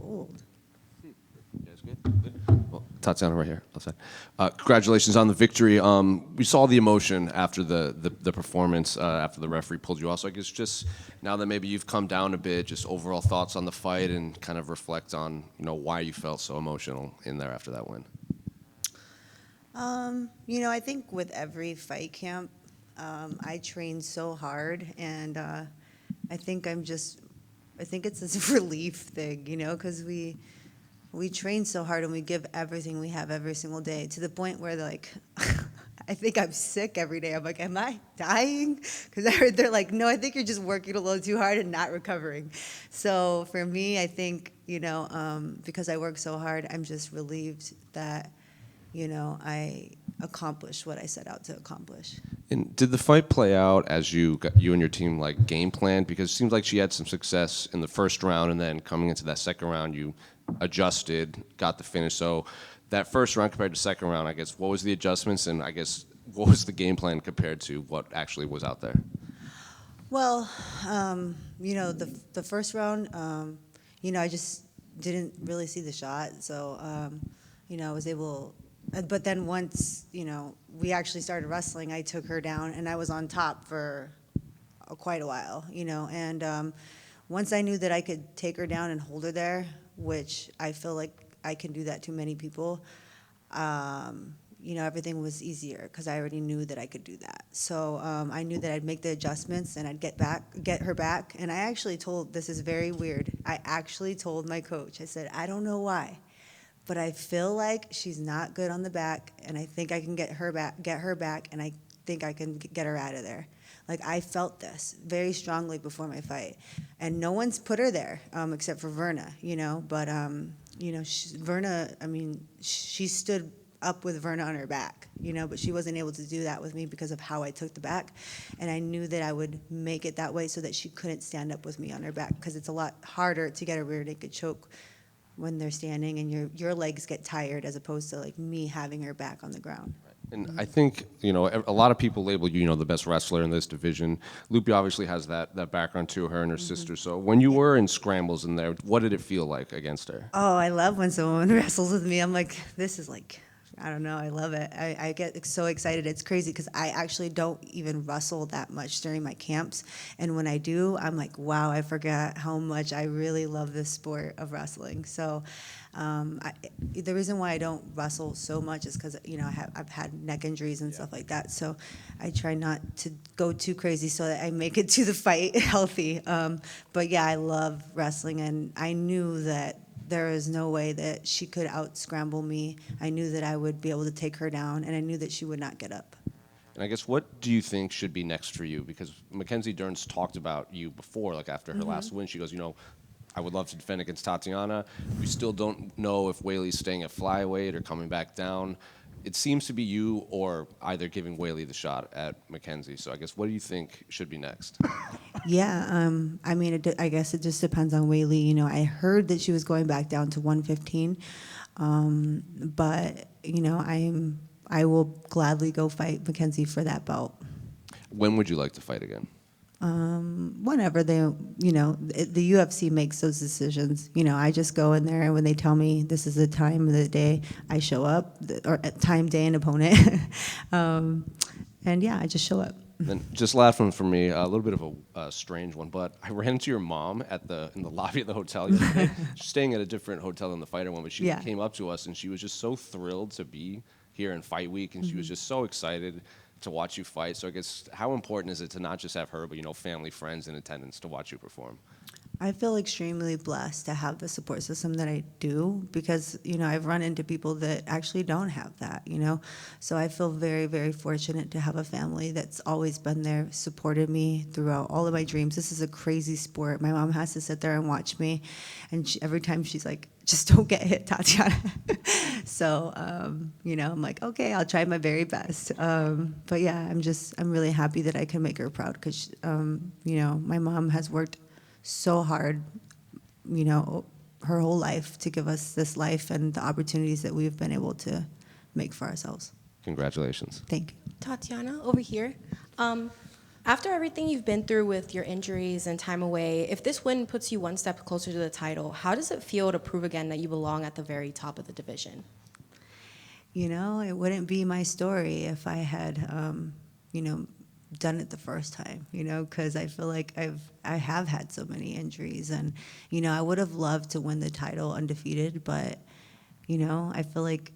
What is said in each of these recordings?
Old. You guys good? Good? Well, Tatiana right here. Outside. Congratulations on the victory. We saw the emotion after the performance, after the referee pulled you off. So I guess just now that maybe you've come down a bit, just overall thoughts on the fight and kind of reflect on, why you felt so emotional in there after that win. I think with every fight camp, I train so hard, and I think it's this relief thing, because we train so hard and we give everything we have every single day to the point where like, I think I'm sick every day. I'm like, am I dying? Because I heard they're like, no, I think you're just working a little too hard and not recovering. So for me, I think, because I work so hard, I'm just relieved that, I accomplished what I set out to accomplish. And did the fight play out as you and your team like game planned? Because it seems like she had some success in the first round, and then coming into that second round, you adjusted, got the finish. So that first round compared to second round, I guess, what was the adjustments, and I guess what was the game plan compared to what actually was out there? Well, the first round, I just didn't really see the shot, so I was able. But then once, we actually started wrestling, I took her down, and I was on top for quite a while, And once I knew that I could take her down and hold her there, which I feel like I can do that to many people, everything was easier because I already knew that I could do that. So I knew that I'd make the adjustments and I'd get her back. And I actually this is very weird, I actually told my coach, I said, I don't know why, but I feel like she's not good on the back, and I think I can get her back, and I think I can get her out of there. Like, I felt this very strongly before my fight, and no one's put her there except for Verna, But Verna, she stood up with Verna on her back, but she wasn't able to do that with me because of how I took the back, and I knew that I would make it that way so that she couldn't stand up with me on her back, because it's a lot harder to get a rear naked choke when they're standing and your legs get tired, as opposed to like me having her back on the ground. And I think, a lot of people label you, the best wrestler in this division. Loopy obviously has that background to her and her sister. So when you were in scrambles in there, what did it feel like against her? Oh, I love when someone wrestles with me. I'm like, this is like, I don't know, I love it. I get so excited. It's crazy because I actually don't even wrestle that much during my camps. And when I do, I'm like, wow, I forgot how much I really love this sport of wrestling. So the reason why I don't wrestle so much is because, I've had neck injuries and stuff like that. So I try not to go too crazy so that I make it to the fight healthy. But yeah, I love wrestling, and I knew that there is no way that she could out-scramble me. I knew that I would be able to take her down, and I knew that she would not get up. And I guess, what do you think should be next for you? Because Mackenzie Dern's talked about you before, like after her last win. She goes, I would love to defend against Tatiana. We still don't know if Weili's staying at flyweight or coming back down. It seems to be you or either giving Weili the shot at Mackenzie. So I guess, what do you think should be next? Yeah, I guess it just depends on Weili. I heard that she was going back down to 115, but I will gladly go fight Mackenzie for that belt. When would you like to fight again? Whenever the UFC makes those decisions. I just go in there, and when they tell me this is the time of the day, I show up, or time, day, and opponent. And yeah, I just show up. And just last one for me, a little bit of a strange one, but I ran into your mom in the lobby of the hotel yesterday. She's staying at a different hotel than the fighter one, but she came up to us, and she was just so thrilled to be here in Fight Week, and she was just so excited to watch you fight. So I guess, how important is it to not just have her, but family, friends in attendance to watch you perform? I feel extremely blessed to have the support system that I do, because I've run into people that actually don't have that. So I feel very, very fortunate to have a family that's always been there, supported me throughout all of my dreams. This is a crazy sport. My mom has to sit there and watch me, and every time she's like, just don't get hit, Tatiana. So I'm like, okay, I'll try my very best. But yeah, I'm really happy that I can make her proud, because my mom has worked so hard, her whole life to give us this life and the opportunities that we've been able to make for ourselves. Congratulations. Thank you. Tatiana, over here. After everything you've been through with your injuries and time away, if this win puts you one step closer to the title, how does it feel to prove again that you belong at the very top of the division? You know, it wouldn't be my story if I had, done it the first time, because I feel like I have had so many injuries, and, I would have loved to win the title undefeated, but, I feel like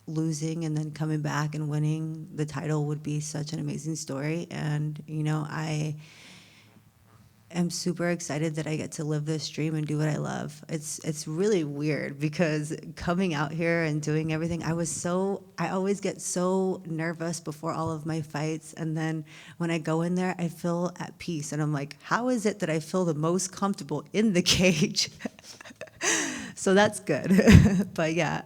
losing and then coming back and winning the title would be such an amazing story. And, I am super excited that I get to live this dream and do what I love. It's really weird because coming out here and doing everything, I always get so nervous before all of my fights. And then when I go in there, I feel at peace. And I'm like, how is it that I feel the most comfortable in the cage? So that's good. But yeah,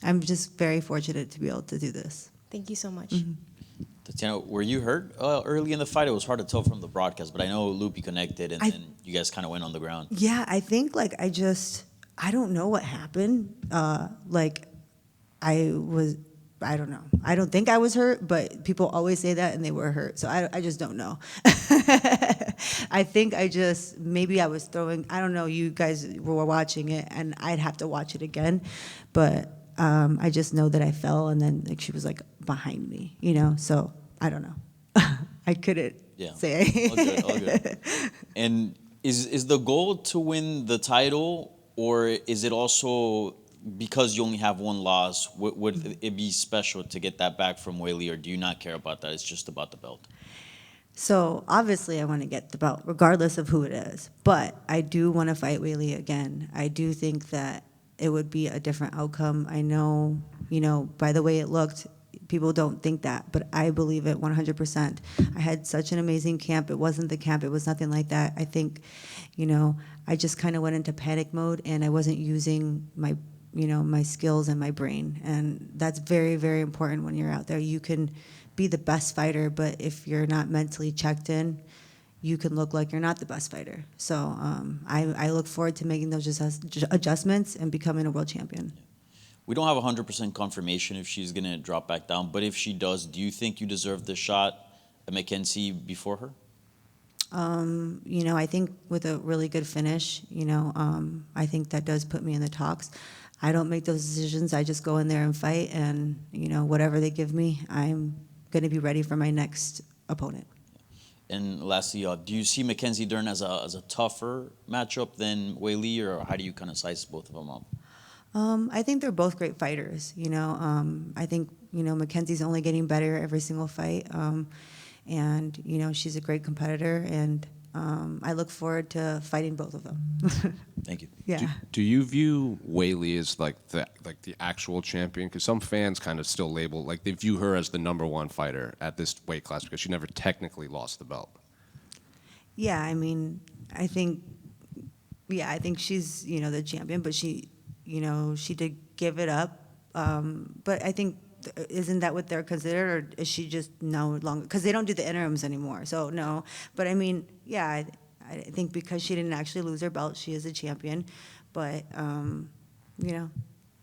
I'm just very fortunate to be able to do this. Thank you so much. Mm-hmm. Tatiana, were you hurt early in the fight? It was hard to tell from the broadcast, but I know Loopy connected, and then you guys kind of went on the ground. Yeah, I think I don't know what happened. I don't know. I don't think I was hurt, but people always say that and they were hurt. So I just don't know. I think maybe I was throwing, I don't know, you guys were watching it and I'd have to watch it again. But I just know that I fell and then she was like behind me, so I don't know. I couldn't say. All good, all good. And is the goal to win the title, or is it also because you only have one loss? Would it be special to get that back from Weili, or do you not care about that? It's just about the belt. So obviously I want to get the belt regardless of who it is, but I do want to fight Weili again. I do think that it would be a different outcome. I know, by the way it looked, people don't think that, but I believe it 100%. I had such an amazing camp. It wasn't the camp. It was nothing like that. I think, I just kind of went into panic mode and I wasn't using my, my skills and my brain. And that's very, very important when you're out there. You can be the best fighter, but if you're not mentally checked in, you can look like you're not the best fighter. So I look forward to making those adjustments and becoming a world champion. We don't have 100% confirmation if she's going to drop back down, but if she does, do you think you deserve the shot at Mackenzie before her? I think with a really good finish, I think that does put me in the talks. I don't make those decisions. I just go in there and fight, and, whatever they give me, I'm going to be ready for my next opponent. And lastly, do you see Mackenzie Dern as a tougher matchup than Weili, or how do you kind of size both of them up? I think they're both great fighters. I think Mackenzie's only getting better every single fight, and she's a great competitor, and I look forward to fighting both of them. Thank you. Yeah. Do you view Weili as like the actual champion? Because some fans kind of still label, like, they view her as the #1 fighter at this weight class because she never technically lost the belt. Yeah, I mean, I think she's the champion, but she did give it up. But I think, isn't that what they're considered, or is she just no longer? Because they don't do the interims anymore, so no. But I mean, yeah, I think because she didn't actually lose her belt, she is a champion. But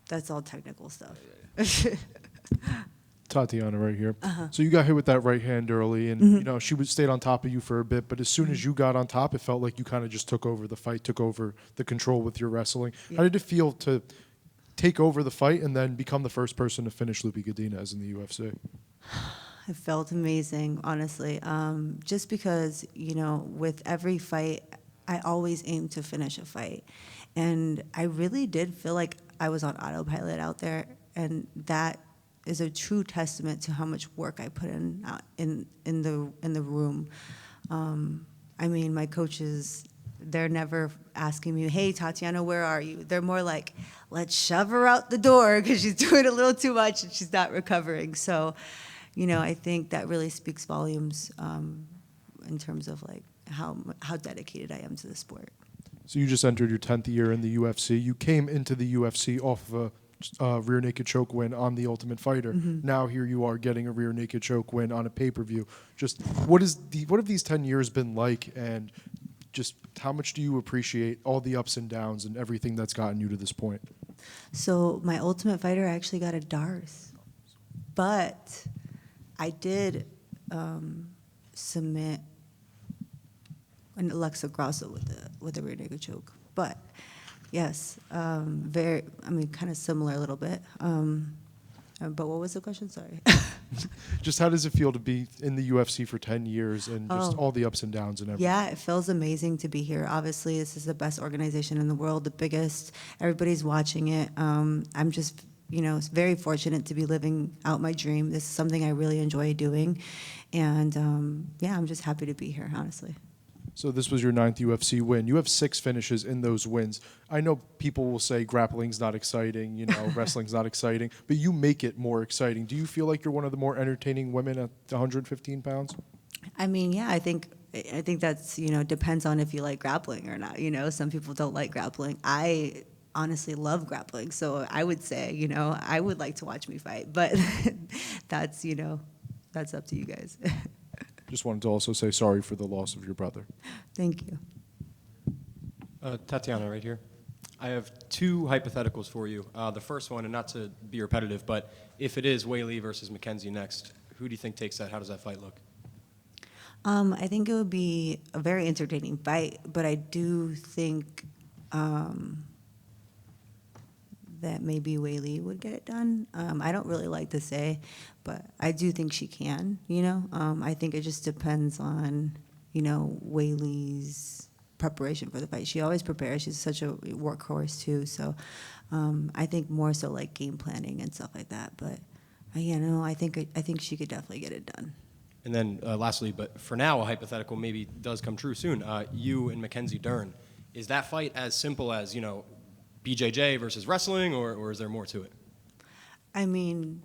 that's all technical stuff. Tatiana right here. So you got hit with that right hand early, and she stayed on top of you for a bit. But as soon as you got on top, it felt like you kind of just took over the fight, took over the control with your wrestling. Yeah. How did it feel to take over the fight and then become the first person to finish Loopy Godinez in the UFC? It felt amazing, honestly. Just because with every fight, I always aim to finish a fight, and I really did feel like I was on autopilot out there, and that is a true testament to how much work I put in the room. I mean, my coaches, they're never asking me, "Hey, Tatiana, where are you?" They're more like, "Let's shove her out the door because she's doing a little too much and she's not recovering." So, I think that really speaks volumes in terms of like how dedicated I am to the sport. So you just entered your 10th year in the UFC. You came into the UFC off of a rear naked choke win on The Ultimate Fighter. Now here you are getting a rear naked choke win on a pay-per-view. Just what have these 10 years been like, and just how much do you appreciate all the ups and downs and everything that's gotten you to this point? So my Ultimate Fighter, I actually got a DARS, but I did submit an Alexa Grasso with the rear naked choke. But yes, very. I mean, kind of similar a little bit. But what was the question? Sorry. Just how does it feel to be in the UFC for 10 years and just Oh. all the ups and downs and everything? Yeah, it feels amazing to be here. Obviously, this is the best organization in the world, the biggest. Everybody's watching it. I'm just, very fortunate to be living out my dream. This is something I really enjoy doing. And yeah, I'm just happy to be here, honestly. So this was your 9th UFC win. You have 6 finishes in those wins. I know people will say grappling's not exciting, wrestling's not exciting, but you make it more exciting. Do you feel like you're one of the more entertaining women at 115 pounds? I mean, yeah, I think that's, depends on if you like grappling or not. Some people don't like grappling. I honestly love grappling. So I would say, I would like to watch me fight, but that's, that's up to you guys. Just wanted to also say sorry for the loss of your brother. Thank you. Tatiana, right here. I have 2 hypotheticals for you. The first one, and not to be repetitive, but if it is Weili versus Mackenzie next, who do you think takes that? How does that fight look? I think it would be a very entertaining fight, but I do think that maybe Weili would get it done. I don't really like to say, but I do think she can, I think it just depends on, Weili's preparation for the fight. She always prepares. She's such a workhorse, too. So I think more so like game planning and stuff like that. But, I think she could definitely get it done. And then lastly, but for now, a hypothetical maybe does come true soon. You and Mackenzie Dern. Is that fight as simple as, BJJ versus wrestling, or is there more to it? I mean,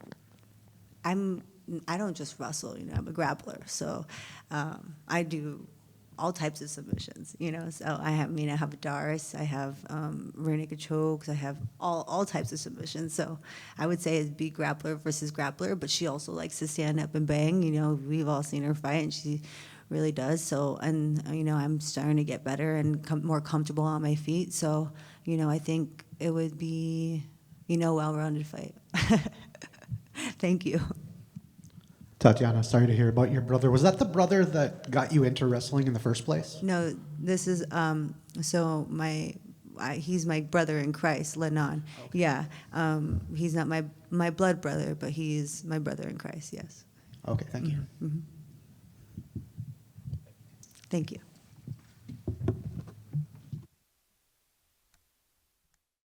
I don't just wrestle, I'm a grappler. So I do all types of submissions, So I have Doris, I have rear naked chokes, I have all types of submissions. So I would say it'd be grappler versus grappler, but she also likes to stand up and bang. We've all seen her fight, and she really does. So, and I'm starting to get better and more comfortable on my feet. So, I think it would be, well-rounded fight. Thank you. Tatiana, sorry to hear about your brother. Was that the brother that got you into wrestling in the first place? No, this is so he's my brother in Christ, Lenon. Okay. Yeah, he's not my blood brother, but he's my brother in Christ. Yes. Okay, thank you. Mm-hmm. Thank you.